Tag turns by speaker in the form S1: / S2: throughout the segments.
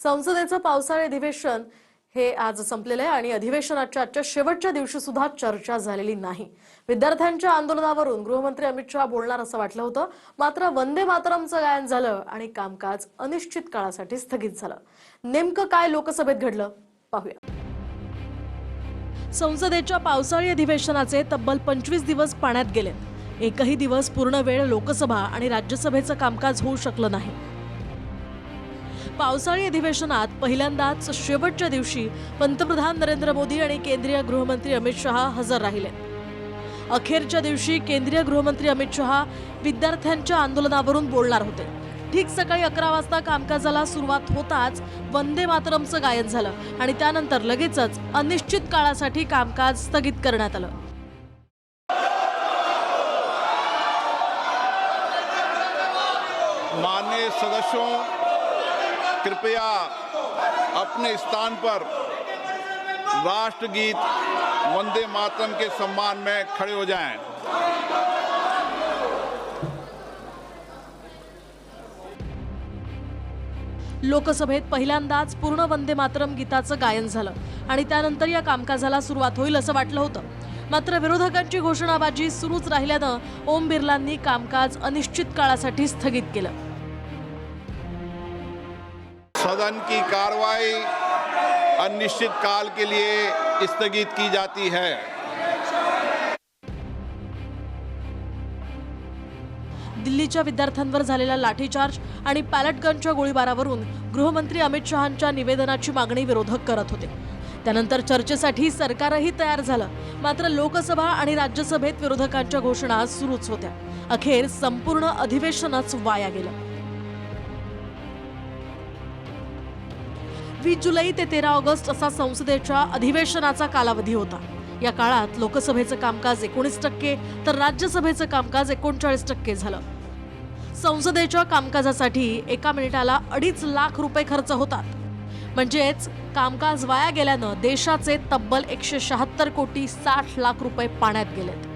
S1: संसदेचं पावसाळी अधिवेशन हे आज संपलेलं आहे आणि अधिवेशनाच्या आजच्या शेवटच्या दिवशी सुद्धा चर्चा झालेली नाही। विद्यार्थ्यांच्या आंदोलनावरून गृहमंत्री अमित शहा बोलणार असं वाटलं होतं, मात्र वंदे मातरमचं गायन झालं आणि कामकाज अनिश्चित काळासाठी स्थगित झालं। नेमकं काय लोकसभेत घडलं पाहूया। संसदेच्या पावसाळी अधिवेशनाचे तब्बल 25 दिवस पाण्यात गेले। एकही दिवस पूर्ण वेळ लोकसभा आणि राज्यसभेचं कामकाज होऊ शकलं नाही। पावसाळी अधिवेशनात पहिल्यांदाच शेवटच्या दिवशी पंतप्रधान नरेंद्र मोदी आणि केंद्रीय गृहमंत्री अमित शहा हजर राहिले। अखेरच्या दिवशी केंद्रीय गृहमंत्री अमित शहा विद्यार्थ्यांच्या आंदोलनावरून बोलणार होते। ठीक सकाळी 11 वाजता कामकाजाला सुरुवात होताच वंदे मातरमचं गायन झालं आणि त्यानंतर लगेचच अनिश्चित काळासाठी कामकाज स्थगित करण्यात आलं।
S2: माननीय सदस्यों, कृपया अपने स्थान पर राष्ट्रगीत वंदे मातरम के सम्मान में खड़े हो जाएं।
S1: लोकसभेत पहिल्यांदाच पूर्ण वंदे मातरम गीताचं गायन झालं आणि त्यानंतर या कामकाजाला सुरुवात होईल असं वाटलं होतं, मात्र विरोधकांची घोषणाबाजी सुरूच राहिल्यानं ओम बिर्लांनी कामकाज अनिश्चित काळासाठी स्थगित केलं।
S2: सदन की कार्रवाई अनिश्चित काल के लिए स्थगित की जाती है।
S1: दिल्लीच्या विद्यार्थ्यांवर झालेला लाठीचार्ज आणि पॅलेटगनच्या गोळीबारावरून गृहमंत्री अमित शहांच्या निवेदनाची मागणी विरोधक करत होते। त्यानंतर चर्चेसाठी सरकारही तयार झालं, मात्र लोकसभा आणि राज्यसभेत विरोधकांच्या घोषणा सुरूच होत्या। अखेर संपूर्ण अधिवेशनच वाया गेलं। 20 जुलै ते 13 ऑगस्ट असा संसदेच्या अधिवेशनाचा कालावधी होता। या काळात लोकसभेचं कामकाज 19% तर राज्यसभेचं कामकाज 39% झालं। संसदेच्या कामकाजासाठी एका मिनिटाला 2.5 लाख रुपये खर्च होतात, म्हणजेच कामकाज वाया गेल्यानं देशाचे तब्बल 176 कोटी 60 लाख रुपये पाण्यात गेलेत।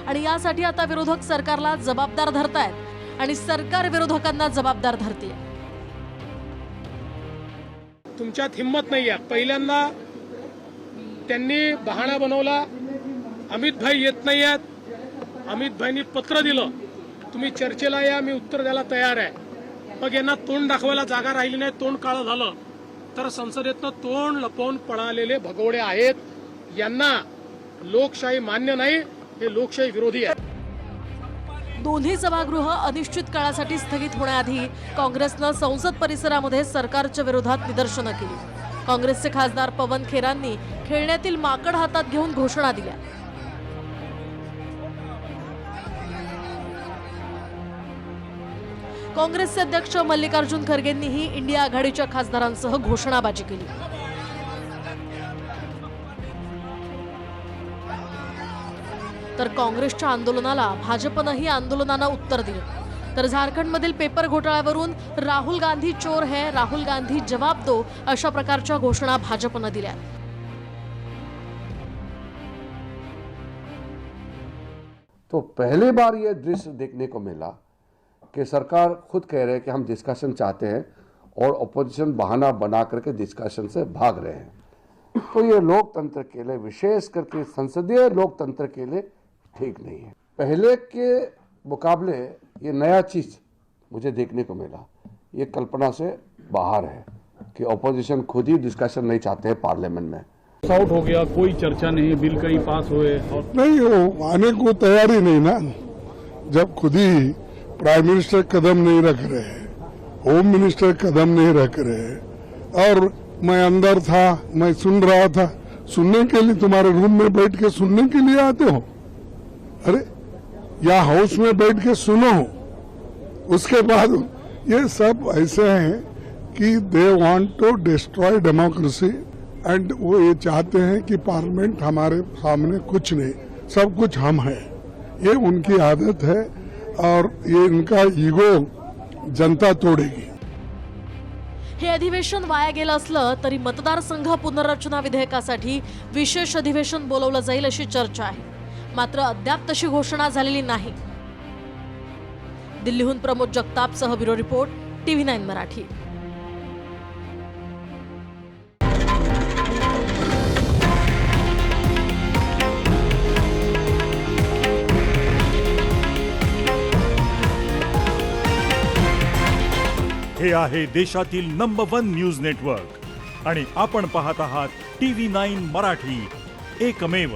S1: आणि यासाठी आता विरोधक सरकारला जबाबदार धरतायत आणि सरकार विरोधकांना जबाबदार धरते।
S3: तुमच्यात हिम्मत नाही आहे। पहिल्यांदा त्यांनी बहाणा बनवला, अमित भाई येत नाही आहेत। अमित भाईंनी पत्र दिलं, तुम्ही चर्चेला या, मी उत्तर द्यायला तयार आहे। मग यांना तोंड दाखवायला जागा राहिली नाही, तोंड काळं झालं, तर संसदेतनं तोंड लपवून पळालेले भगोडे आहेत। यांना लोकशाही मान्य नाही, हे लोकशाही विरोधी आहे।
S1: दोन्ही सभागृह अनिश्चित काळासाठी स्थगित होण्याआधी काँग्रेसनं संसद परिसरामध्ये सरकारच्या विरोधात निदर्शनं केली। काँग्रेसचे खासदार पवन खेरांनी खेळण्यातील माकड हातात घेऊन घोषणा दिल्या। काँग्रेसचे अध्यक्ष मल्लिकार्जुन खरगेंनीही इंडिया आघाडीच्या खासदारांसह घोषणाबाजी केली। तर काँग्रेसच्या आंदोलनाला भाजपनंही आंदोलनानं उत्तर दिलं। तर झारखंडमधील पेपर घोटाळ्यावरून राहुल गांधी चोर है, राहुल गांधी जवाब दो अशा प्रकारच्या घोषणा भाजपनं दिल्या।
S4: तो पहली बार ये दृश्य देखने को मिला कि सरकार खुद कह रहे हैं कि हम डिस्कशन चाहते हैं और अपोजिशन बहाना बना करके डिस्कशन से भाग रहे हैं। तो ये लोकतंत्र के लिए, विशेष करके संसदीय लोकतंत्र के लिए ठीक नहीं है। पहले के मुकाबले ये नया चीज मुझे देखने को मिला। ये कल्पना से बाहर है कि अपोजिशन खुद ही डिस्कशन नहीं चाहते हैं पार्लियामेंट में।
S5: आउट हो गया, कोई चर्चा नहीं, बिल कहीं पास हुए
S6: नहीं, वो आने को तैयारी नहीं ना। जब खुद ही प्राइम मिनिस्टर कदम नहीं रख रहे, होम मिनिस्टर कदम नहीं रख रहे, और मैं अंदर था, मैं सुन रहा था। सुनने के लिए तुम्हारे रूम में बैठ के सुनने के लिए आते हो? अरे या हाउस में बैठ के सुनो। उसके बाद ये सब ऐसे हैं कि they want to destroy democracy, and वो ये चाहते हैं कि पार्लियामेंट हमारे सामने कुछ नहीं, सब कुछ हम हैं। ये उनकी आदत है और ये इनका ईगो जनता तोड़ेगी।
S1: हे अधिवेशन वाया गेलं असलं तरी मतदारसंघ पुनर्रचना विधेयकासाठी विशेष अधिवेशन बोलवलं जाईल अशी चर्चा आहे, मात्र अद्याप तशी घोषणा झालेली नाही। दिल्लीहून प्रमोद जगतापसह ब्युरो रिपोर्ट, TV9 मराठी.
S7: हे आहे देशातील नंबर 1 न्यूज नेटवर्क आणि आपण पाहत आहात TV9 मराठी, एकमेव.